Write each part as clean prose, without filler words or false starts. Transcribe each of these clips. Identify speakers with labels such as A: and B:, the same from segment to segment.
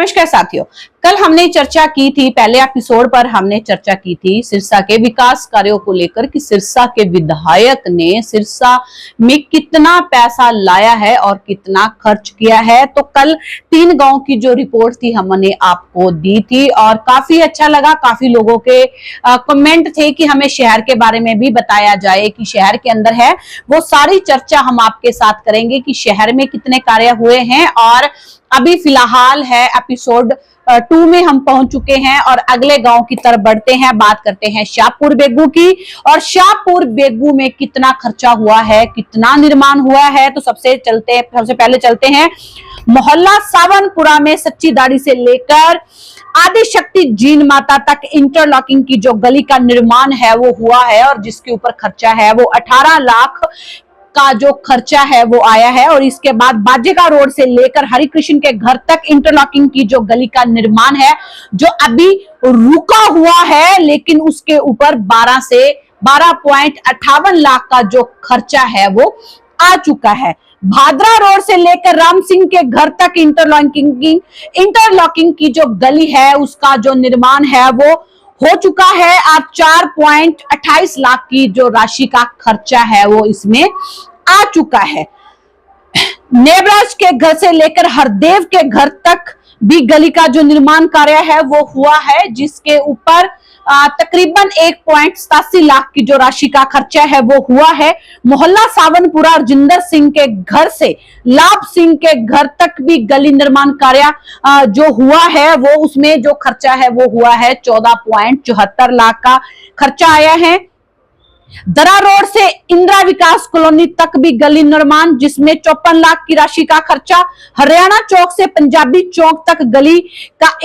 A: नमस्कार साथियों, कल हमने चर्चा की थी, पहले एपिसोड पर हमने चर्चा की थी सिरसा के विकास कार्यों को लेकर कि सिरसा के विधायक ने सिरसा में कितना पैसा लाया है और कितना खर्च किया है। तो कल 3 गांव की जो रिपोर्ट थी हमने आपको दी थी और काफी अच्छा लगा। काफी लोगों के कमेंट थे कि हमें शहर के बारे में भी बताया जाए कि शहर के अंदर है, वो सारी चर्चा हम आपके साथ करेंगे कि शहर में कितने कार्य हुए हैं। और अभी फिलहाल है एपिसोड 2 में हम पहुंच चुके हैं और अगले गांव की तरफ बढ़ते हैं। बात करते हैं शाहपुर बेगू की, और शाहपुर बेगू में कितना खर्चा हुआ है, कितना निर्माण हुआ है। तो सबसे पहले चलते हैं मोहल्ला सावनपुरा में सच्ची दाढ़ी से लेकर आदिशक्ति जीन माता तक इंटरलॉकिंग की जो गली का निर्माण है वो हुआ है और जिसके ऊपर खर्चा है वो 18 लाख का जो खर्चा है वो आया है। और इसके बाद बाजेगा रोड से लेकर हरिकृष्ण के घर तक इंटरलॉकिंग की जो गली का निर्माण है जो अभी रुका हुआ है, लेकिन उसके ऊपर 12.58 लाख का जो खर्चा है वो आ चुका है। भादरा रोड से लेकर राम सिंह के घर तक इंटरलॉकिंग की जो गली है उसका जो निर्माण है वो हो चुका है। अब 4.28 लाख की जो राशि का खर्चा है वो इसमें आ चुका है। नेबराज के घर से लेकर हरदेव के घर तक भी गली का जो निर्माण कार्य है वो हुआ है, जिसके ऊपर तकरीबन 1.87 लाख की जो राशि का खर्चा है वो हुआ है। मोहल्ला सावनपुरा जिंदर सिंह के घर से लाभ सिंह के घर तक भी गली निर्माण कार्य जो हुआ है वो उसमें जो खर्चा है वो हुआ है 14.74 लाख का खर्चा आया है। दरा रोड से इंदिरा विकास कॉलोनी तक भी गली निर्माण जिसमें 54 लाख की राशि का खर्चा। हरियाणा चौक से पंजाबी चौक तक गली का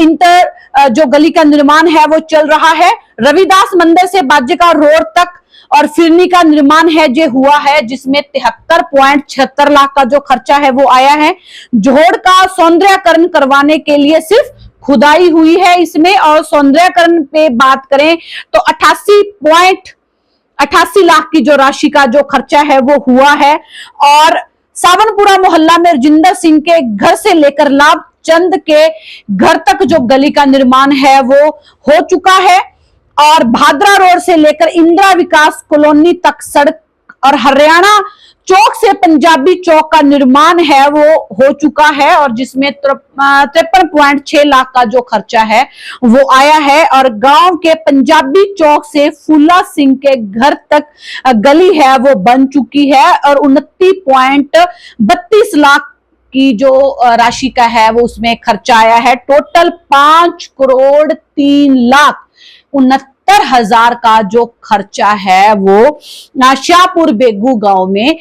A: जो गली का निर्माण है वो चल रहा है। रविदास मंदिर से बाजेका रोड तक और फिरनी का निर्माण है जो हुआ है, जिसमें 73.76 लाख का जो खर्चा है वो आया है। जोड़ का सौंदर्यकरण करवाने के लिए सिर्फ खुदाई हुई है इसमें, और सौंदर्यकरण पे बात करें तो 88 लाख की जो राशि का जो खर्चा है वो हुआ है। और सावनपुरा मोहल्ला में रजिंदर सिंह के घर से लेकर लाभ चंद के घर तक जो गली का निर्माण है वो हो चुका है। और भादरा रोड से लेकर इंदिरा विकास कॉलोनी तक सड़क और हरियाणा चौक से पंजाबी चौक का निर्माण है वो हो चुका है, और जिसमें 53.6 लाख का जो खर्चा है वो आया है। और गांव के पंजाबी चौक से फूला सिंह के घर तक गली है वो बन चुकी है और 29.32 लाख की जो राशि का है वो उसमें खर्चा आया है। टोटल 5,03,69,000 का जो खर्चा है वो शाहपुर बेगू गांव में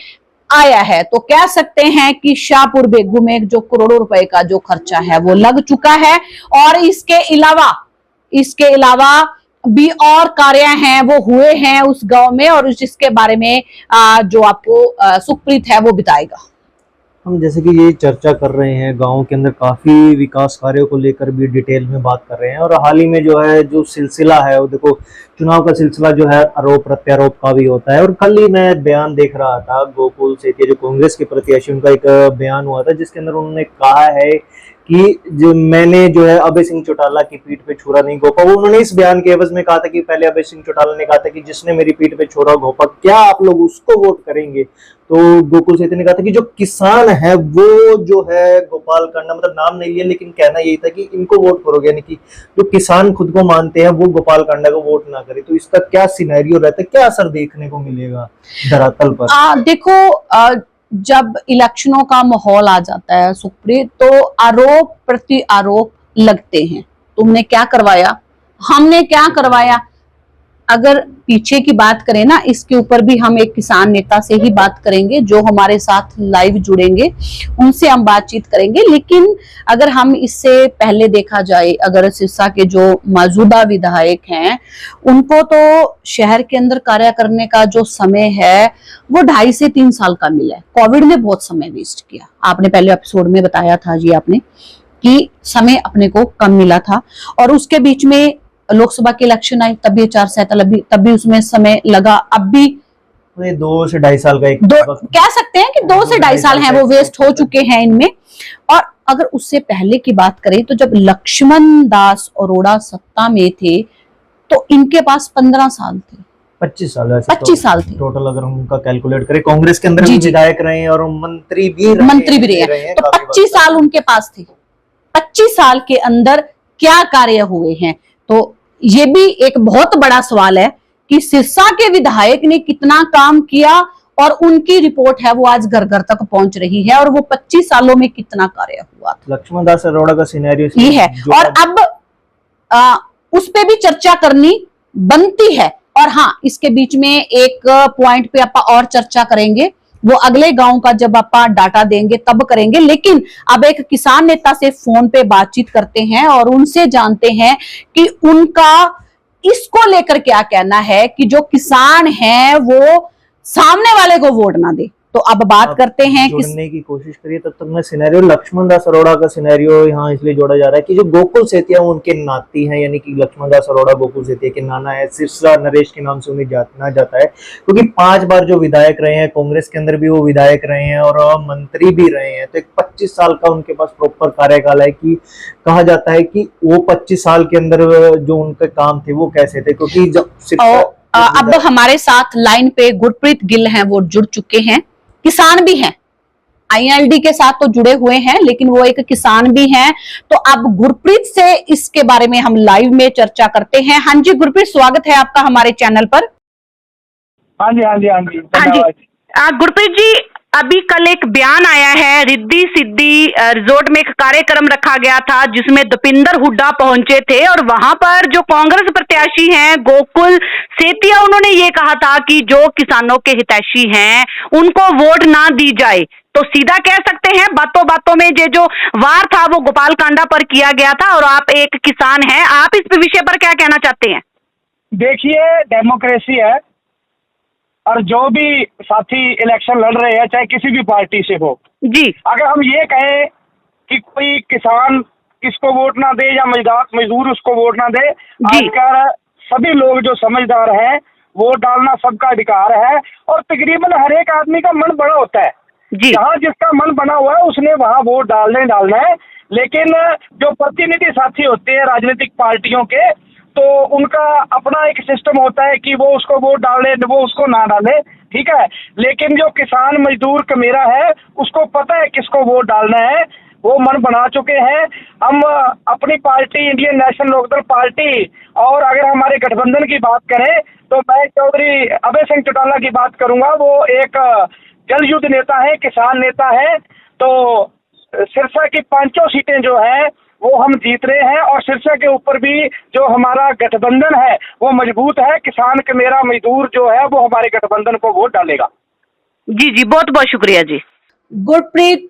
A: आया है। तो कह सकते हैं कि शाहपुर बेगू में जो करोड़ों रुपए का जो खर्चा है वो लग चुका है। और इसके अलावा भी और कार्य हैं वो हुए हैं उस गांव में, और जिसके बारे में जो आपको सुखप्रीत है वो बताएगा।
B: हम जैसे कि ये चर्चा कर रहे हैं गांव के अंदर काफ़ी विकास कार्यों को लेकर भी डिटेल में बात कर रहे हैं, और हाल ही में जो है जो सिलसिला है वो देखो चुनाव का सिलसिला जो है आरोप प्रत्यारोप का भी होता है। और कल ही मैं बयान देख रहा था गोकुल सेठी जो कांग्रेस के प्रत्याशी, उनका एक बयान हुआ था जिसके अंदर उन्होंने कहा है कि जो मैंने जो है अभय सिंह चौटाला की पीठ पे छुरा नहीं घोंपा। वो उन्होंने इस बयान के एवज में कहा था कि पहले अभय सिंह चौटाला ने कहा था कि जिसने मेरी पीठ पे छुरा घोंपा क्या आप लोग उसको वोट करेंगे। तो गोकुल सेठी ने कहा था कि जो किसान है वो जो है गोपाल कांडा, मतलब नाम नहीं लिया लेकिन कहना यही था कि इनको वोट करोगे, यानी कि जो किसान खुद को मानते हैं वो गोपाल कांडा को वोट ना करे। तो इसका क्या सिनेरियो रहता है, क्या असर देखने को मिलेगा धरातल पर?
A: देखो, जब इलेक्शनों का माहौल आ जाता है सुप्रीत, तो आरोप प्रति आरोप लगते हैं। तुमने क्या करवाया, हमने क्या करवाया। अगर पीछे की बात करें ना, इसके ऊपर भी हम एक किसान नेता से ही बात करेंगे जो हमारे साथ लाइव जुड़ेंगे, उनसे हम बातचीत करेंगे। लेकिन अगर हम इससे पहले देखा जाए, अगर सिरसा के जो मौजूदा विधायक हैं उनको तो शहर के अंदर कार्य करने का जो समय है वो 2.5 से 3 साल का मिला है। कोविड ने बहुत समय वेस्ट किया, आपने पहले एपिसोड में बताया था जी आपने कि समय अपने को कम मिला था, और उसके बीच में लोकसभा के इलेक्शन आए तब भी 4 साल तब भी उसमें समय लगा। अब भी
B: 2 से 2.5 साल का
A: कह सकते हैं कि 2 से 2.5 साल हैं वो वेस्ट हो चुके हैं इनमें। और अगर उससे पहले की बात करें तो जब लक्ष्मण दास अरोड़ा सत्ता में थे तो इनके पास 15 साल थे,
B: 25 साल है
A: 25 साल थे
B: टोटल, अगर हम उनका कैलकुलेट करें। कांग्रेस के अंदर
A: जी,
B: भी
A: जी।
B: विधायक रहे हैं और मंत्री भी
A: रहे हैं। तो 25 साल उनके पास थे, 25 साल के अंदर क्या कार्य हुए हैं? तो ये भी एक बहुत बड़ा सवाल है कि सिरसा के विधायक ने कितना काम किया और उनकी रिपोर्ट है वो आज घर घर तक पहुंच रही है, और वो 25 सालों में कितना कार्य हुआ था,
B: लक्ष्मण दास अरोड़ा का सिनेरियो
A: ये है। और अब उस पे भी चर्चा करनी बनती है। और हाँ, इसके बीच में एक पॉइंट पे आप और चर्चा करेंगे, वो अगले गांव का जब आप डाटा देंगे तब करेंगे। लेकिन अब एक किसान नेता से फोन पे बातचीत करते हैं और उनसे जानते हैं कि उनका इसको लेकर क्या कहना है कि जो किसान है वो सामने वाले को वोट ना दे। तो अब बात करते हैं कि
B: जोड़ने की कोशिश करिए तब तक मैं सिनेरियो लक्ष्मण दास अरोड़ा का सिनेरियो यहाँ इसलिए जोड़ा जा रहा है कि जो गोकुल सेतिया उनके नाती हैं, यानी कि लक्ष्मण दास अरोड़ा गोकुल सेतिया के नाना है। सिरसा नरेश के नाम से उन्हें जाना जाता है क्योंकि 5 बार जो विधायक रहे हैं, कांग्रेस के अंदर भी वो विधायक रहे हैं और मंत्री भी रहे हैं। तो एक 25 साल का उनके पास प्रॉपर कार्यकाल है कि कहा जाता है कि वो 25 साल के अंदर जो उनके काम थे वो कैसे थे, क्योंकि जब
A: अब हमारे साथ लाइन पे गुरप्रीत गिल हैं, वो जुड़ चुके हैं, किसान भी हैं, आईएलडी के साथ तो जुड़े हुए हैं लेकिन वो एक किसान भी हैं। तो अब गुरप्रीत से इसके बारे में हम लाइव में चर्चा करते हैं। हाँ जी गुरप्रीत, स्वागत है आपका हमारे चैनल पर।
C: हाँ जी हाँ जी हाँ जी
A: हाँ जी गुरप्रीत जी, अभी कल एक बयान आया है, रिद्धि सिद्धि रिजोर्ट में एक कार्यक्रम रखा गया था जिसमें दीपेंद्र हुड्डा पहुंचे थे और वहां पर जो कांग्रेस प्रत्याशी हैं गोकुल सेतिया, उन्होंने ये कहा था कि जो किसानों के हितैषी हैं उनको वोट ना दी जाए। तो सीधा कह सकते हैं बातों बातों में जो वार था वो गोपाल कांडा पर किया गया था, और आप एक किसान हैं, आप इस विषय पर क्या कहना चाहते हैं?
C: देखिए, डेमोक्रेसी है और जो भी साथी इलेक्शन लड़ रहे हैं चाहे किसी भी पार्टी से हो
A: जी,
C: अगर हम ये कहें कि कोई किसान किसको वोट ना दे या मजदूर उसको वोट ना दे, आजकल सभी लोग जो समझदार हैं वोट डालना सबका अधिकार है और तकरीबन हर एक आदमी का मन बड़ा होता है। जहाँ जिसका मन बना हुआ है उसने वहाँ वोट डालना है। लेकिन जो प्रतिनिधि साथी होते हैं राजनीतिक पार्टियों के, तो उनका अपना एक सिस्टम होता है कि वो उसको वोट डाले वो उसको ना डाले, ठीक है। लेकिन जो किसान मजदूर कमेरा है उसको पता है किसको वोट डालना है, वो मन बना चुके हैं। हम अपनी party Indian National Lokdal party, और अगर हमारे गठबंधन की बात करें तो मैं चौधरी अभय सिंह चौटाला की बात करूंगा। वो एक जल युद्ध नेता है, किसान नेता है। तो सिरसा की 5 सीटें जो है वो हम जीत रहे हैं और सिरसा के ऊपर भी जो हमारा गठबंधन है वो मजबूत है। किसान का मेरा मजदूर जो है वो हमारे गठबंधन को वोट डालेगा।
A: जी जी, बहुत बहुत शुक्रिया जी। गुरप्रीत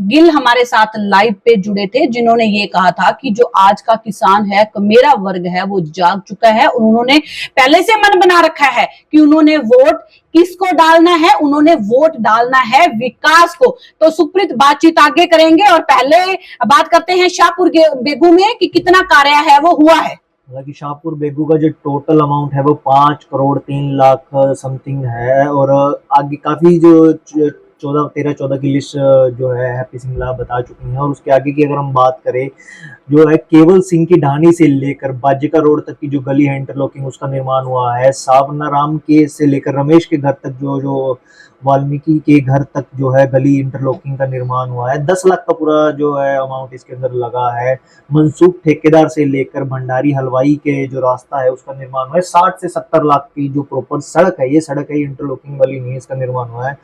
A: गिल हमारे साथ लाइव पे जुड़े थे, जिन्होंने ये कहा था कि जो आज का किसान है, मेरा वर्ग है, वो जाग चुका है। उन्होंने पहले से मन बना रखा है कि उन्होंने वोट किसको डालना है, उन्होंने वोट डालना है विकास को। तो सुप्रीत, बातचीत आगे करेंगे और पहले बात करते हैं शाहपुर बेगू में कि कितना कार्य है वो हुआ है।
B: हालांकि शाहपुर बेगू का जो टोटल अमाउंट है वो 5 करोड़ 3 लाख समथिंग है, और आगे काफी जो 13-14 की लिस्ट जो है हैप्पी सिंगला बता चुकी हैं। और उसके आगे की अगर हम बात करें, जो है केवल सिंह की ढाणी से लेकर बाजिका रोड तक की जो गली है इंटरलॉकिंग, उसका निर्माण हुआ है। सावनाराम के से लेकर रमेश के घर तक जो वाल्मीकि के घर तक जो है गली इंटरलॉकिंग का निर्माण हुआ है। 10 लाख का पूरा जो है अमाउंट इसके अंदर लगा है। मनसूख ठेकेदार से लेकर भंडारी हलवाई के जो रास्ता है उसका निर्माण हुआ है। 60 से 70 लाख की जो प्रॉपर सड़क है, ये सड़क है, इंटरलॉकिंग वाली नहीं, इसका निर्माण हुआ है।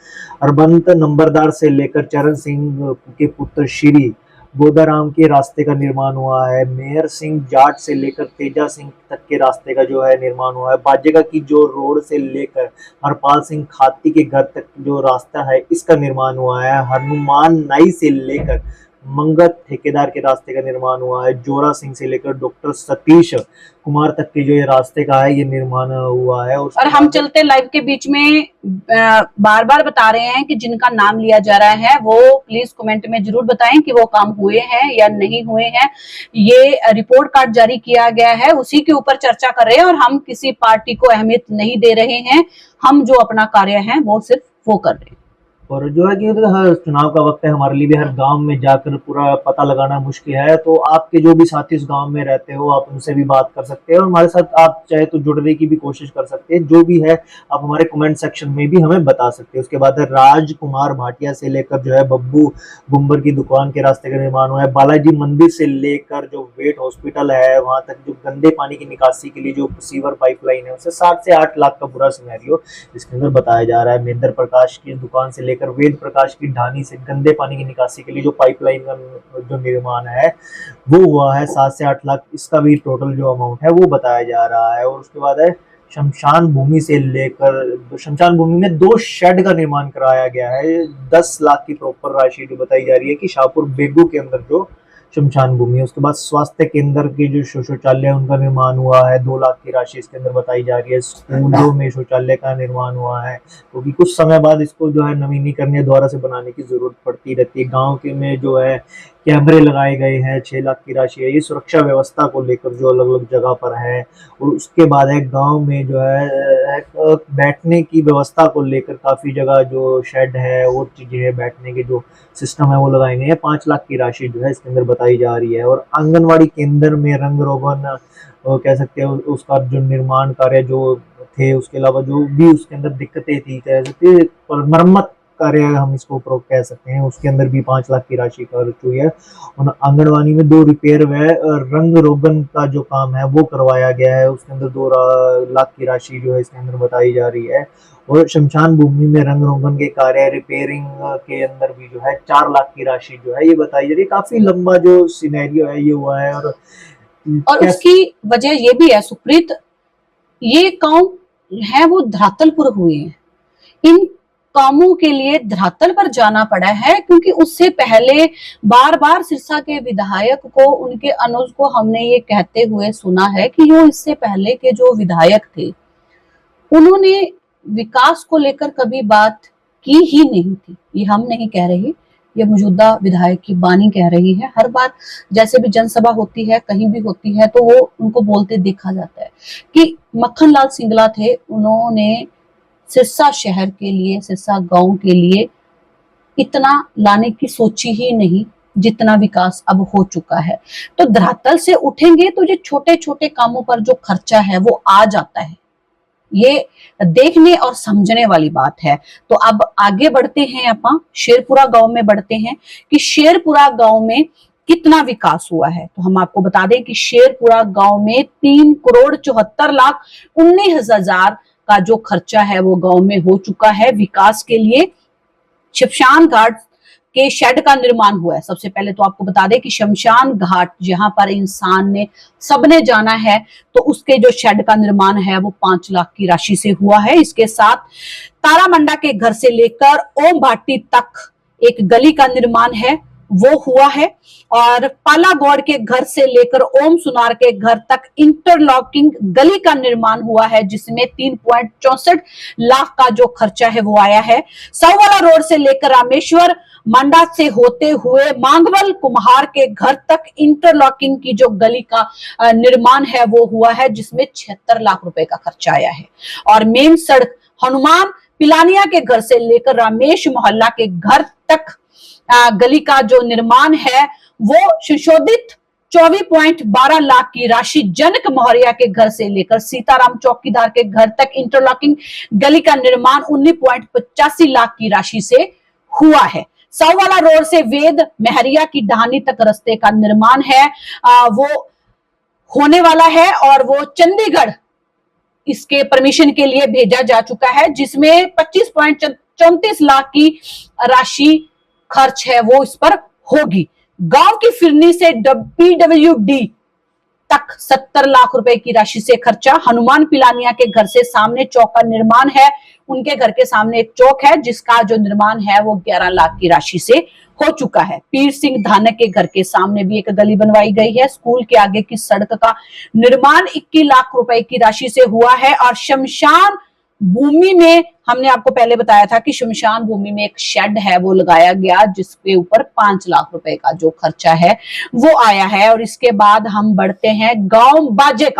B: अरबंत नंबरदार से लेकर चरण सिंह के पुत्र श्री गोदाराम के रास्ते का निर्माण हुआ है। मेहर सिंह जाट से लेकर तेजा सिंह तक के रास्ते का जो है निर्माण हुआ है। बाजेगा की जो रोड से लेकर हरपाल सिंह खाती के घर तक जो रास्ता है इसका निर्माण हुआ है। हनुमान नाई से लेकर मंगत ठेकेदार के रास्ते का निर्माण हुआ है। जोरा सिंह से लेकर डॉक्टर सतीश कुमार तक के जो ये रास्ते का है ये निर्माण हुआ है। और
A: हम चलते लाइव के बीच में बार बार बता रहे हैं कि जिनका नाम लिया जा रहा है वो प्लीज कमेंट में जरूर बताएं कि वो काम हुए हैं या नहीं हुए हैं। ये रिपोर्ट कार्ड जारी किया गया है, उसी के ऊपर चर्चा कर रहे हैं और हम किसी पार्टी को अहमियत नहीं दे रहे हैं। हम जो अपना कार्य है वो सिर्फ वो कर रहे हैं।
B: और जो है कि हर चुनाव का वक्त है, हमारे लिए भी हर गांव में जाकर पूरा पता लगाना मुश्किल है। तो आपके जो भी साथी इस गांव में रहते हो, आप उनसे भी बात कर सकते हैं और हमारे साथ आप चाहे तो जुड़ने की भी कोशिश कर सकते हैं। जो भी है आप हमारे कमेंट सेक्शन में भी हमें बता सकते हैं। उसके बाद है राजकुमार भाटिया से लेकर जो है बब्बू बुम्बर की दुकान के रास्ते का निर्माण हुआ है, बालाजी मंदिर से लेकर जो वेट हॉस्पिटल है वहां तक, जो गंदे पानी की निकासी के लिए जो सीवर पाइपलाइन है, उससे 7 से 8 लाख का पूरा सिनेरियो इसके अंदर बताया जा रहा है। महेंद्र प्रकाश की दुकान से लेकर वेद प्रकाश की ढानी से गंदे पानी की निकासी के लिए जो पाइपलाइन का जो निर्माण है वो हुआ है 7 से 8 लाख, इसका भी टोटल जो अमाउंट है वो बताया जा रहा है। और उसके बाद है शमशान भूमि से लेकर, शमशान भूमि में 2 शेड का निर्माण कराया गया है, 10 लाख की प्रॉपर राशि जो बताई जा रही है कि शाहपुर बेगू के अंदर जो शमशान भूमि है। उसके बाद स्वास्थ्य केंद्र के जो शौचालय है उनका निर्माण हुआ है, 2 लाख की राशि इसके अंदर बताई जा रही है। स्कूलों में शौचालय का निर्माण हुआ है क्योंकि कुछ समय बाद इसको जो है नवीनीकरण द्वारा से बनाने की जरूरत पड़ती रहती है। गाँव के में जो है कैमरे लगाए गए हैं, 6 लाख की राशि है, ये सुरक्षा व्यवस्था को लेकर जो अलग अलग जगह पर है। और उसके बाद है गांव में जो है बैठने की व्यवस्था को लेकर काफी जगह जो शेड है और चीजें है, बैठने के जो सिस्टम है वो लगाए गए हैं, 5 लाख की राशि जो है इसके अंदर बताई जा रही है। और आंगनवाड़ी केंद्र में रंग रोगन कह सकते हैं उसका जो निर्माण कार्य जो थे, उसके अलावा जो भी उसके अंदर दिक्कतें थी, कह सकते हैं मरम्मत कार्य हम इसको कह सकते हैं, उसके अंदर भी 5 लाख की राशि खर्च हुई है। और आंगनवाड़ी में 2 रिपेयर व रंग रोगन का जो काम है वो करवाया गया है, उसके अंदर 2 लाख की राशि जो है इसके अंदर बताई जा रही है। और शमशान भूमि में रंग रोगन के कार्य रिपेयरिंग के अंदर भी जो है 4 लाख की राशि जो है ये बताई जा रही है। काफी लंबा जो सिनेरियो है ये हुआ है। और
A: उसकी वजह ये भी है सुप्रीत, ये काम है वो धरातल पर हुए हैं। इन कामों के लिए धरातल पर जाना पड़ा है क्योंकि उससे पहले बार बार सिरसा के विधायक को, उनके अनुज को हमने ये कहते हुए सुना है कि जो इससे पहले के जो विधायक थे उन्होंने विकास को लेकर कभी बात की ही नहीं थी। ये हम नहीं कह रहे, ये मौजूदा विधायक की बानी कह रही है। हर बार जैसे भी जनसभा होती है, कहीं भी होती है, तो वो उनको बोलते देखा जाता है कि मक्खन लाल सिंगला थे, उन्होंने सिरसा शहर के लिए, सिरसा गांव के लिए इतना लाने की सोची ही नहीं जितना विकास अब हो चुका है। तो धरातल से उठेंगे तो ये छोटे छोटे कामों पर जो खर्चा है वो आ जाता है। ये देखने और समझने वाली बात है। तो अब आगे बढ़ते हैं, अपन शेरपुरा गांव में बढ़ते हैं कि शेरपुरा गांव में कितना विकास हुआ है। तो हम आपको बता दें कि शेरपुरा गांव में 3,74,19,000 का जो खर्चा है वो गांव में हो चुका है विकास के लिए। शमशान घाट के शेड का निर्माण हुआ है। सबसे पहले तो आपको बता दें कि शमशान घाट जहां पर इंसान ने सबने जाना है, तो उसके जो शेड का निर्माण है वो 5 लाख की राशि से हुआ है। इसके साथ तारामंडा के घर से लेकर ओम भाटी तक एक गली का निर्माण है वो हुआ है। और पालागौड़ के घर से लेकर ओम सुनार के घर तक इंटरलॉकिंग गली का निर्माण हुआ है जिसमें 3.64 लाख का जो खर्चा है वो आया है। सौवाला रोड से लेकर रामेश्वर मंडा से होते हुए मांगवल कुम्हार के घर तक इंटरलॉकिंग की जो गली का निर्माण है वो हुआ है जिसमें 76 लाख रुपए का खर्चा आया है। और मेन सड़क हनुमान पिलानिया के घर से लेकर रामेश मोहल्ला के घर तक गली का जो निर्माण है वो सुशोधित 24.12 लाख की राशि जनक मोहरिया के घर से लेकर सीताराम चौकीदार के घर तक इंटरलॉकिंग गली का निर्माण 19.85 लाख की राशि से हुआ है। सौवाला रोड से वेद महरिया की ढानी तक रास्ते का निर्माण है वो होने वाला है और वो चंडीगढ़ इसके परमिशन के लिए भेजा जा चुका है जिसमें 25.34 लाख की राशि खर्च है वो इस पर होगी। गांव की फिरनी से PWD तक 70 लाख रुपए की राशि से खर्चा। हनुमान पिलानिया के घर से सामने चौक का निर्माण है, उनके घर के सामने एक चौक है जिसका जो निर्माण है वो 11 लाख की राशि से हो चुका है। पीर सिंह धानक के घर के सामने भी एक गली बनवाई गई है। स्कूल के आगे की सड़क का निर्माण 21 लाख रुपए की राशि से हुआ है। और शमशान भूमि में हमने आपको पहले बताया था कि शमशान भूमि में एक शेड है वो लगाया गया जिसके ऊपर 5 लाख रुपए का जो खर्चा है वो आया है। और इसके बाद हम बढ़ते हैं गांव बाजे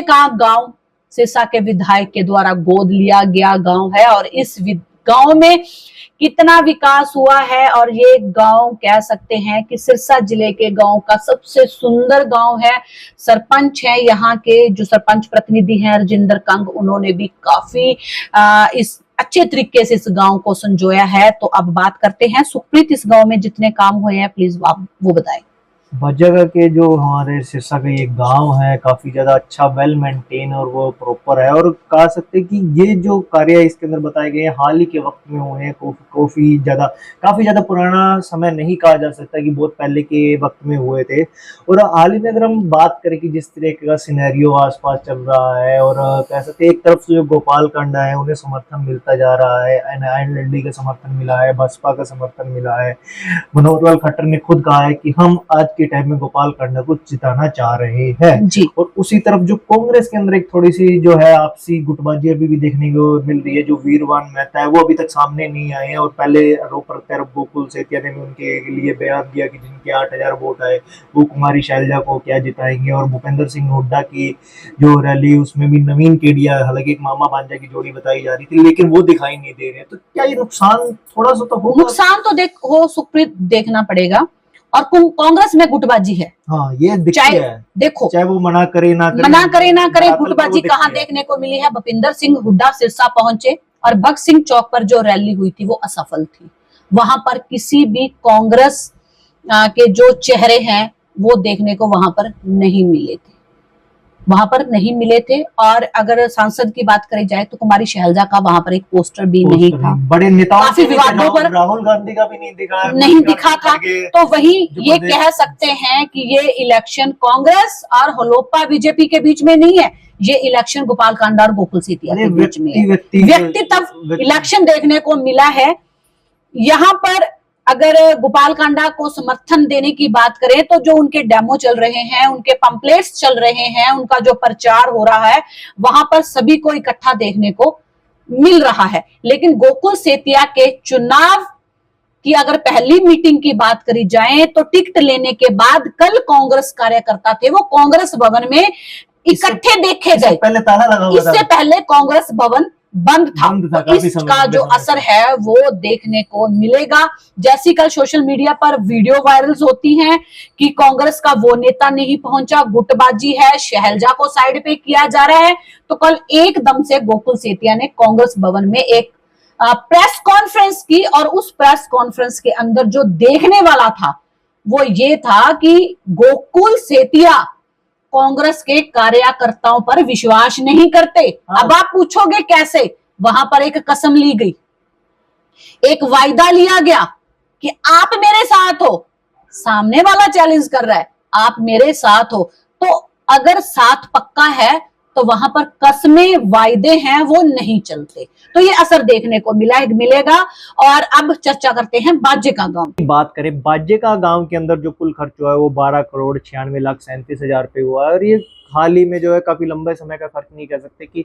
A: का गांव सिरसा के विधायक के द्वारा गोद लिया गया गांव है और इस गांव में कितना विकास हुआ है। और ये गांव कह सकते हैं कि सिरसा जिले के गांव का सबसे सुंदर गांव है। सरपंच है यहाँ के, जो सरपंच प्रतिनिधि हैं रजिंदर कंग, उन्होंने भी काफी इस अच्छे तरीके से इस गांव को संजोया है। तो अब बात करते हैं सुप्रीत, इस गांव में जितने काम हुए हैं प्लीज आप वो बताएं।
B: जगह के जो हमारे सिरसा का ये गांव है काफी ज्यादा अच्छा, वेल मेंटेन और वो प्रॉपर है। और कह सकते हैं कि ये जो कार्य इसके अंदर बताए गए हैं हाल ही के वक्त में हुए हैं, काफी ज्यादा पुराना समय नहीं कहा जा सकता कि बहुत पहले के वक्त में हुए थे। और हाल ही में अगर हम बात करें कि जिस तरह का सिनेरियो आसपास चल रहा है, और कह सकते हैं एक तरफ से जो गोपाल कांडा है उन्हें समर्थन मिलता जा रहा है, NLD का समर्थन मिला है, बसपा का समर्थन मिला है। मनोहर लाल खट्टर ने खुद कहा है कि हम आज के टाइम में गोपाल कांडा को जिताना चाह रहे हैं
A: जी।
B: और उसी तरफ जो कांग्रेस के अंदर एक थोड़ी सी जो है आपसी गुटबाजी अभी भी देखने को मिल रही है। जो वीरवान मेहता है वो अभी तक सामने नहीं आए हैं, और पहले आरोप प्रत्यारोप गोकुल सेतिया ने भी उनके लिए बयान दिया कि जिनके 8000 वोट आए वो कुमारी शैलजा को क्या जिताएंगे। और भूपेंद्र सिंह हुड्डा की जो रैली उसमें भी नवीन केडिया, हालांकि एक मामा भांजा की जोड़ी बताई जा रही थी, लेकिन वो दिखाई नहीं दे रहे। तो क्या ये नुकसान थोड़ा सा तो होगा?
A: नुकसान तो देखो सुप्रीत, देखना पड़ेगा। और कांग्रेस में गुटबाजी है।
B: हाँ, ये
A: चाहे
B: है।
A: देखो,
B: चाहे वो मना करे ना करे
A: गुटबाजी कहाँ देखने को मिली है। भूपिंदर सिंह हुड्डा सिरसा पहुंचे और भगत सिंह चौक पर जो रैली हुई थी वो असफल थी। वहां पर किसी भी कांग्रेस के जो चेहरे हैं वो देखने को वहां पर नहीं मिले थे। और अगर सांसद की बात करी जाए तो कुमारी शैलजा का वहां पर एक पोस्टर भी नहीं था।
B: बड़े नेताओं
A: काफी विवादों पर
B: राहुल गांधी का भी
A: नहीं दिखा था। तो वही ये कह सकते हैं कि ये इलेक्शन कांग्रेस और हलोपा बीजेपी के बीच में नहीं है, ये इलेक्शन गोपाल कांडा और गोकुल सेतिया के बीच में है। व्यक्तित्व इलेक्शन देखने को मिला है यहाँ पर। अगर गोपाल कांडा को समर्थन देने की बात करें तो जो उनके डेमो चल रहे हैं, उनके पंपलेट्स चल रहे हैं, उनका जो प्रचार हो रहा है वहां पर सभी को इकट्ठा देखने को मिल रहा है। लेकिन गोकुल सेतिया के चुनाव की अगर पहली मीटिंग की बात करी जाए तो टिकट लेने के बाद कल कांग्रेस कार्यकर्ता थे वो कांग्रेस भवन में इकट्ठे देखे गए।
B: पहले ताला लगा हुआ था।
A: इससे पहले कांग्रेस भवन बंद था। इसका जो असर है वो देखने को मिलेगा। जैसी कल सोशल मीडिया पर वीडियो वायरल होती हैं कि कांग्रेस का वो नेता नहीं पहुंचा, गुटबाजी है, शैलजा को साइड पे किया जा रहा है, तो कल एकदम से गोकुल सेतिया ने कांग्रेस भवन में एक प्रेस कॉन्फ्रेंस की। और उस प्रेस कॉन्फ्रेंस के अंदर जो देखने वाला था वो ये था कि गोकुल सेतिया कांग्रेस के कार्यकर्ताओं पर विश्वास नहीं करते। अब आप पूछोगे कैसे? वहां पर एक कसम ली गई, एक वायदा लिया गया कि आप मेरे साथ हो। सामने वाला चैलेंज कर रहा है, आप मेरे साथ हो। तो अगर साथ पक्का है तो वहां पर कस्में वायदे हैं वो नहीं चलते। तो ये असर देखने को मिलेगा। और अब चर्चा करते हैं बाजेका गांव की।
B: बात करें बाजेका गांव के अंदर जो कुल खर्च हुआ है वो 12,96,37,000 हुआ है। और ये हाल ही में जो है काफी लंबे समय का खर्च नहीं कह सकते कि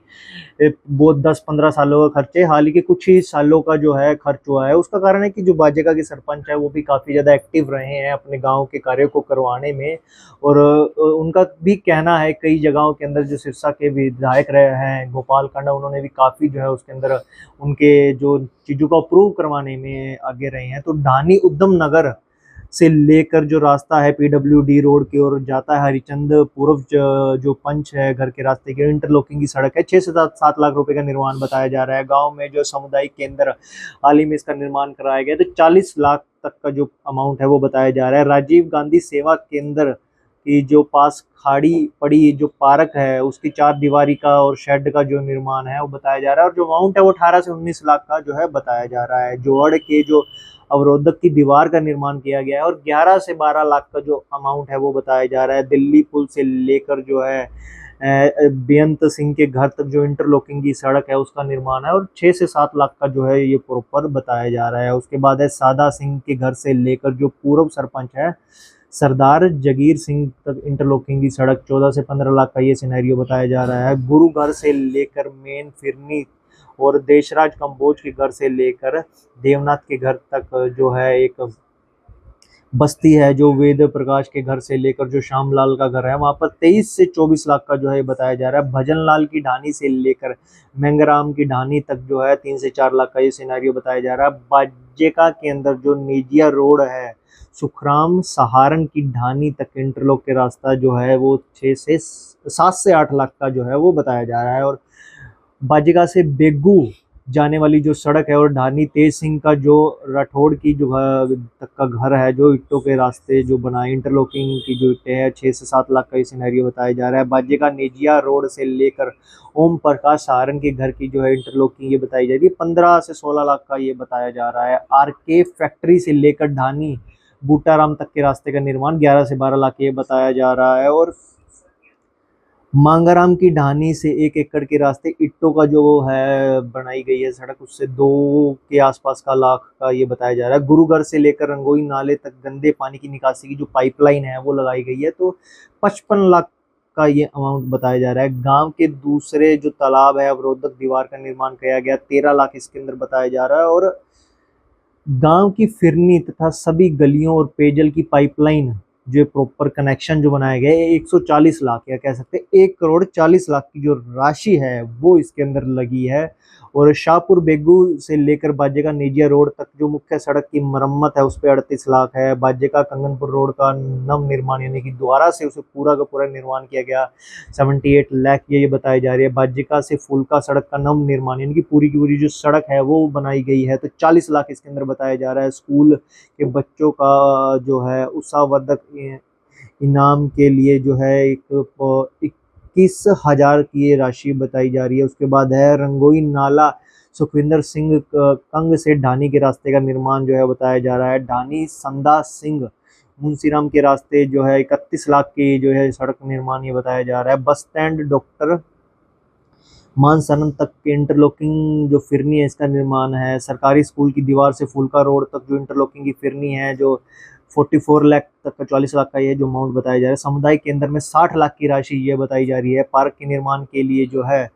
B: वो 10-15 सालों का खर्च है, हाल ही के कुछ ही सालों का जो है खर्च हुआ है। उसका कारण है कि जो बाजेका के सरपंच है वो भी काफी ज्यादा एक्टिव रहे हैं अपने गांव के कार्यों को करवाने में। और उनका भी कहना है कई जगहों के अंदर जो सिरसा के विधायक रहे हैं गोपाल कांडा, उन्होंने भी काफी जो है उसके अंदर उनके जो चीजों को अप्रूव करवाने में आगे रहे हैं। तो ढानी उद्यम नगर से लेकर जो रास्ता है PWD रोड की ओर जाता है, हरिचंद पूर्व जो पंच है घर के रास्ते की इंटरलॉकिंग की सड़क है, 6 से 7 लाख रुपए का निर्माण बताया जा रहा है। गांव में जो सामुदायिक केंद्र हाल ही में इसका निर्माण कराया गया तो 40 लाख तक का जो अमाउंट है वो बताया जा रहा है। राजीव गांधी सेवा केंद्र की जो पास खाड़ी पड़ी जो पार्क है उसकी 4 दीवारी का और शेड का जो निर्माण है वो बताया जा रहा है। और जो अमाउंट है वो 18 से 19 लाख का जो है बताया जा रहा है। जोड़ के जो अवरोधक की दीवार का निर्माण किया गया है और 11 से 12 लाख का जो अमाउंट है वो बताया जा रहा है। दिल्ली पुल से लेकर जो है बेअंत सिंह के घर तक जो इंटरलॉकिंग की सड़क है उसका निर्माण है और 6 से 7 लाख का जो है ये प्रॉपर बताया जा रहा है। उसके बाद है सादा सिंह के घर से लेकर जो पूर्व सरपंच है सरदार जगीर सिंह तक इंटरलॉकिंग की सड़क 14 से 15 लाख का ये सिनेरियो बताया जा रहा है। गुरु घर से लेकर मेन फिरनी और देशराज कंबोज के घर से लेकर देवनाथ के घर तक जो है एक बस्ती है जो वेद प्रकाश के घर से लेकर जो श्यामलाल का घर है वहां पर 23 से 24 लाख का जो है बताया जा रहा है। भजन लाल की ढानी से लेकर मैंगराम की ढानी तक जो है 3 से 4 लाख का ये सिनेरियो बताया जा रहा है। बाजेका के अंदर जो नेजिया रोड है सुखराम सहारण की ढानी तक इंटरलॉक के रास्ता जो है वो 7 से 8 लाख का जो है वो बताया जा रहा है। और बाजेका से बेगू जाने वाली जो सड़क है और ढानी तेज सिंह का जो राठौड़ की जो तक का घर है जो इट्टों के रास्ते जो बनाए इंटरलॉकिंग की जो इट्टे है 6 से 7 लाख का ये सिनेरियो बताया जा रहा है। बाजेका नेजिया रोड से लेकर ओम प्रकाश सहारण के घर की जो है इंटरलॉकिंग ये बताई जा रही है 15 से 16 लाख का ये बताया जा रहा है। आरके फैक्ट्री से लेकर ढानी बूटाराम तक के रास्ते का निर्माण 11 से 12 लाख ये बताया जा रहा है। और मांगाराम की ढानी से 1 एकड़ के रास्ते इट्टों का जो है बनाई गई है सड़क उससे 2 के आसपास का लाख का ये बताया जा रहा है। गुरुघर से लेकर रंगोई नाले तक गंदे पानी की निकासी की जो पाइपलाइन है वो लगाई गई है तो 55 लाख का ये अमाउंट बताया जा रहा है। गांव के दूसरे जो तालाब है अवरोधक दीवार का निर्माण किया गया 13 लाख इसके अंदर बताया जा रहा है। और गांव की फिरनी तथा सभी गलियों और पेयजल की पाइपलाइन जो प्रॉपर कनेक्शन जो बनाए गए 140 लाख या कह सकते हैं 1 करोड़ 40 लाख की जो राशि है वो इसके अंदर लगी है। और शाहपुर बेगू से लेकर बाजेका नेजिया रोड तक जो मुख्य सड़क की मरम्मत है उस पर 38 लाख है। बाजेका कंगनपुर रोड का नव निर्माण यानी कि दोबारा से उसे पूरा का पूरा निर्माण किया गया 78 लाख ये बताई जा रही है। बाजेका से फुलका सड़क का नव निर्माण यानी कि पूरी की पूरी जो सड़क है वो बनाई गई है तो 40 लाख इसके अंदर बताया जा रहा है। स्कूल के बच्चों का जो है उत्साहवर्धक इनाम के लिए जो है 21,000 की ये राशि बताई जा रही है। उसके बाद है रंगोई नाला सुखविंदर सिंह कंग से ढानी के रास्ते का निर्माण जो है बताया जा रहा है। ढानी संदा सिंह मुंशीराम के रास्ते जो है 31 लाख की जो है सड़क निर्माण ये बताया जा रहा है। बस स्टैंड डॉक्टर मानसरन तक के इंटरलॉकिंग जो फिरनी है इसका निर्माण है। सरकारी स्कूल की दीवार से फुलका रोड तक जो इंटरलॉकिंग की फिरनी है जो 44 लाख तक का 40 लाख का ये जो अमाउंट बताया जा रहा है। समुदाय केंद्र में 60 लाख की राशि ये बताई जा रही है। पार्क के निर्माण के लिए जो है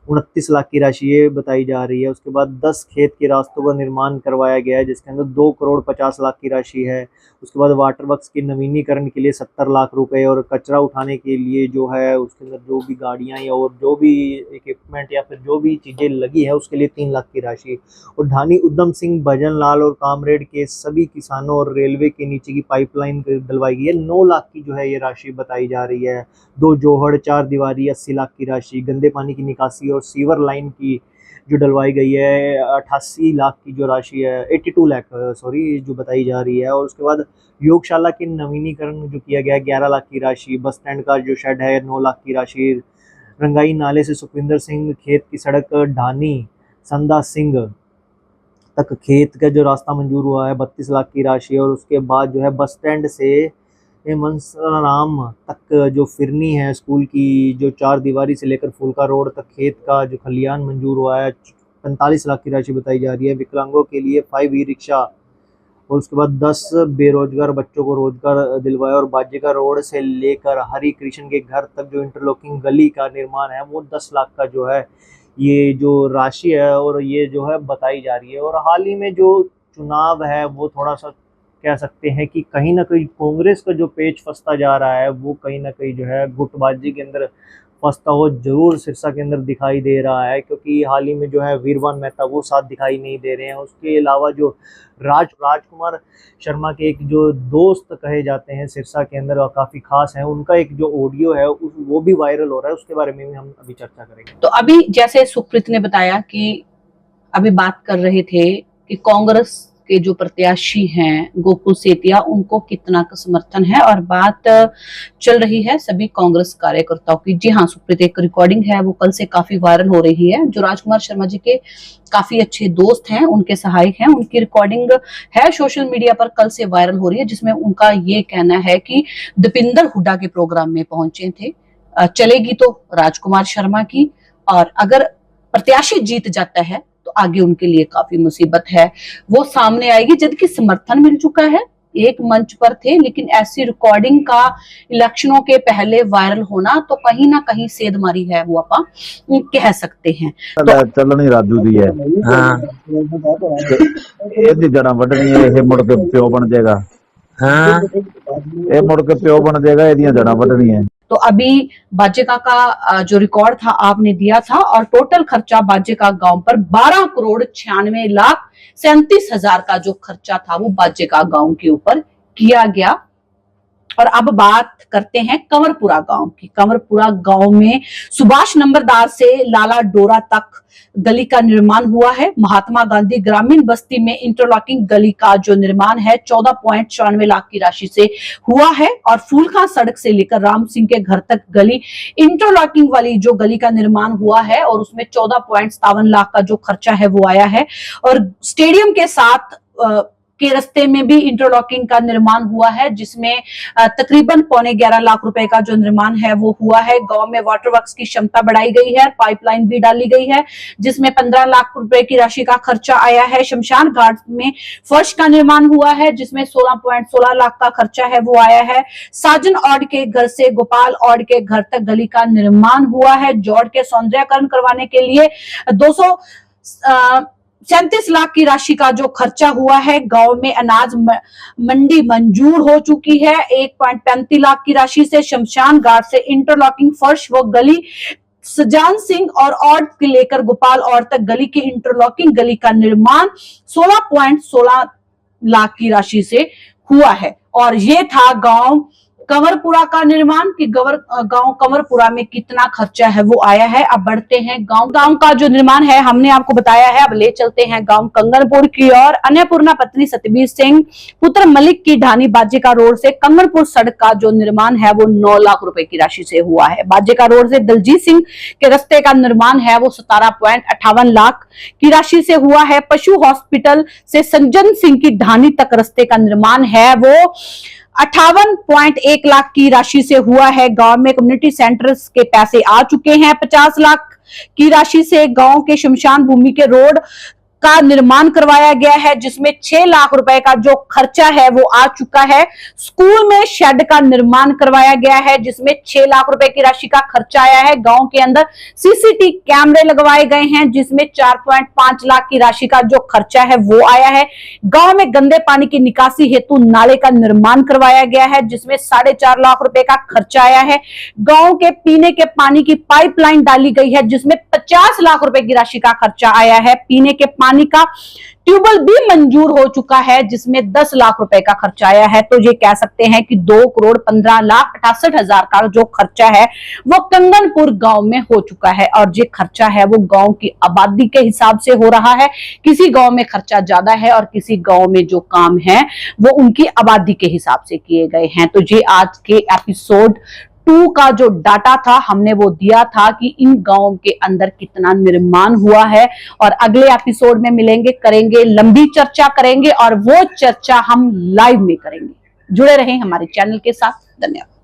B: 29 लाख की राशि ये बताई जा रही है। उसके बाद 10 खेत के रास्तों का निर्माण करवाया गया है जिसके अंदर 2 करोड़ 50 लाख की राशि है। उसके बाद वाटर वर्क्स के नवीनीकरण के लिए 70 लाख रुपए और कचरा उठाने के लिए जो है उसके अंदर जो भी गाड़ियां या और जो भी इक्विपमेंट या फिर जो भी चीज़ें लगी है उसके लिए 3 लाख की राशि। और ढानी उद्यम सिंह भजन लाल और कामरेड के सभी किसानों और रेलवे के नीचे की पाइपलाइन डलवाई गई है 9 लाख की जो है ये राशि बताई जा रही है। 2 जोहड़ 4 दीवारी 80 लाख की राशि। गंदे पानी की निकासी और सीवर लाइन की जो डलवाई गई है 88 लाख की जो राशि है 82 लाख सॉरी जो बताई जा रही है। और उसके बाद योगशाला के नवीनीकरण जो किया गया है 11 लाख की राशि। बस स्टैंड का जो शेड है 9 लाख की राशि। रंगाई नाले से सुखविंदर सिंह खेत की सड़क ढानी संदा सिंह तक खेत का जो रास्ता मंजूर हुआ है 32 लाख की राशि। और उसके बाद जो है बस स्टैंड से मनसराम तक जो फिरनी है स्कूल की जो 4 दीवारी से लेकर फुलका रोड तक खेत का जो खलियान मंजूर हुआ है 45 लाख की राशि बताई जा रही है। विकलांगों के लिए 5 ई रिक्शा और उसके बाद 10 बेरोजगार बच्चों को रोजगार दिलवाया। और बाजेका रोड से लेकर हरि कृष्ण के घर तक जो इंटरलॉकिंग गली का निर्माण है वो 10 लाख का जो है ये जो राशि है और ये जो है बताई जा रही है। और हाल ही में जो चुनाव है वो थोड़ा सा कह सकते हैं कि कहीं ना कहीं कांग्रेस का जो पेच फंसता जा रहा है वो कहीं ना कहीं जो है गुटबाजी के अंदर फंसता हो जरूर सिरसा के अंदर दिखाई दे रहा है। क्योंकि हाल ही में जो है वीरवान मेहता वो साथ दिखाई नहीं दे रहे हैं। उसके अलावा जो राजकुमार शर्मा के एक जो दोस्त कहे जाते हैं सिरसा के अंदर और काफ़ी खास हैं उनका एक जो ऑडियो है वो भी वायरल हो रहा है उसके बारे में भी हम अभी चर्चा करेंगे।
A: तो अभी जैसे सुप्रीत ने बताया कि अभी बात कर रहे थे कि कांग्रेस के जो प्रत्याशी हैं गोकुल सेतिया उनको कितना का समर्थन है और बात चल रही है सभी कांग्रेस कार्यकर्ताओं की। जी हाँ सुप्रीत, एक रिकॉर्डिंग है वो कल से काफी वायरल हो रही है जो राजकुमार शर्मा जी के काफी अच्छे दोस्त हैं उनके सहायक हैं उनकी रिकॉर्डिंग है सोशल मीडिया पर कल से वायरल हो रही है जिसमें उनका ये कहना है कि दीपिंदर हुड्डा के प्रोग्राम में पहुंचे थे। चलेगी तो राजकुमार शर्मा की और अगर प्रत्याशी जीत जाता है तो आगे उनके लिए काफी मुसीबत है वो सामने आएगी। जबकि समर्थन मिल चुका है एक मंच पर थे लेकिन ऐसी रिकॉर्डिंग का इलेक्शनों के पहले वायरल होना तो कहीं ना कहीं सेधमारी है वो आप कह सकते हैं। तो
D: ਚੱਲਣੀ ਰਾਜੂ ਦੀ ਹੈ ਹਾਂ ਇਹਦੀ ਜੜਾਂ ਵੱਢਣੀਆਂ ਇਹ ਮੁੜ ਕੇ ਪਿਓ ਬਣ ਜਾਏਗਾ हाँ ये मुड़ के प्यो बन जाएगा, एदियां जड़ा बढ़नी है।
A: तो अभी बाजेका का जो रिकॉर्ड था आपने दिया था, और टोटल खर्चा बाजेका गांव पर 12,96,37,000 का जो खर्चा था वो बाजेका गांव के ऊपर किया गया। और अब बात करते हैं कंवरपुरा गांव की। कंवरपुरा गांव में सुभाष नंबरदार से लाला डोरा तक गली का निर्माण हुआ है। महात्मा गांधी ग्रामीण बस्ती में इंटरलॉकिंग गली का जो निर्माण है 14.94 लाख की राशि से हुआ है। और फूलखा सड़क से लेकर राम सिंह के घर तक गली इंटरलॉकिंग वाली जो गली का निर्माण हुआ है, और उसमें 14.57 लाख का जो खर्चा है वो आया है। और स्टेडियम के साथ के रास्ते में भी इंटरलॉकिंग का निर्माण हुआ है, जिसमें तकरीबन 11.25 लाख रुपए का जो निर्माण है वो हुआ है। गांव में वाटर वर्क्स की क्षमता बढ़ाई गई है, पाइपलाइन भी डाली गई है, जिसमें 15 लाख रुपए की राशि का खर्चा आया है। शमशान घाट में फर्श का निर्माण हुआ है, जिसमें 16.16 लाख का खर्चा है वो आया है। साजन औड के घर से गोपाल औड के घर तक गली का निर्माण हुआ है। जोड़ के सौंदर्यकरण करवाने के लिए 237 लाख की राशि का जो खर्चा हुआ है। गांव में अनाज मंडी मंजूर हो चुकी है 1.35 लाख की राशि से। शमशान घाट से इंटरलॉकिंग फर्श व गली सजान सिंह और औड के लेकर गोपाल औड तक गली की इंटरलॉकिंग गली का निर्माण 16.16 लाख की राशि से हुआ है। और ये था गांव कंवरपुरा का निर्माण कि गांव कंवरपुरा में कितना खर्चा है वो आया है। अब बढ़ते हैं गांव का जो निर्माण है हमने आपको बताया है। अब ले चलते हैं गांव कंगनपुर की ओर। अन्नपूर्णा पत्नी सतबीर सिंह पुत्र मलिक की ढानी बाजेका रोड से कंगनपुर सड़क का जो निर्माण है वो 9 लाख रुपए की राशि से हुआ है। बाजेका रोड से दलजीत सिंह के रास्ते का निर्माण है वो 17.58 लाख की राशि से हुआ है। पशु हॉस्पिटल से संजन सिंह की ढानी तक रास्ते का निर्माण है वो 58.1 लाख की राशि से हुआ है। गांव में कम्युनिटी सेंटर्स के पैसे आ चुके हैं। 50 लाख की राशि से गांव के शमशान भूमि के रोड का निर्माण करवाया गया है, जिसमें 6 लाख रुपए का जो खर्चा है वो आ चुका है। स्कूल में शेड का निर्माण करवाया गया है, जिसमें 6 लाख रुपए की राशि का खर्चा आया है। गांव के अंदर सीसीटीवी कैमरे लगवाए गए हैं, जिसमें 4.5 लाख की राशि का जो खर्चा है वो आया है। गांव में गंदे पानी की निकासी हेतु नाले का निर्माण करवाया गया है, जिसमें 4.5 लाख रुपए का खर्चा आया है। गांव के पीने के पानी की पाइपलाइन डाली गई है, जिसमें 50 लाख रुपए की राशि का खर्चा आया है। पीने के पानी का ट्यूबवेल भी मंजूर हो चुका है, जिसमें 10 लाख रुपए का खर्चा आया है। तो ये कह सकते हैं कि 2,15,68,000 का जो खर्चा है वो कंगनपुर गांव में हो चुका है। और ये खर्चा है वो गांव की आबादी के हिसाब से हो रहा है। किसी गांव में खर्चा ज्यादा है और किसी गांव में जो काम है वो उनकी आबादी के हिसाब से किए गए हैं। तो ये आज के एपिसोड 2 का जो डाटा था हमने वो दिया था कि इन गांवों के अंदर कितना निर्माण हुआ है। और अगले एपिसोड में मिलेंगे, करेंगे लंबी चर्चा करेंगे, और वो चर्चा हम लाइव में करेंगे। जुड़े रहें हमारे चैनल के साथ। धन्यवाद।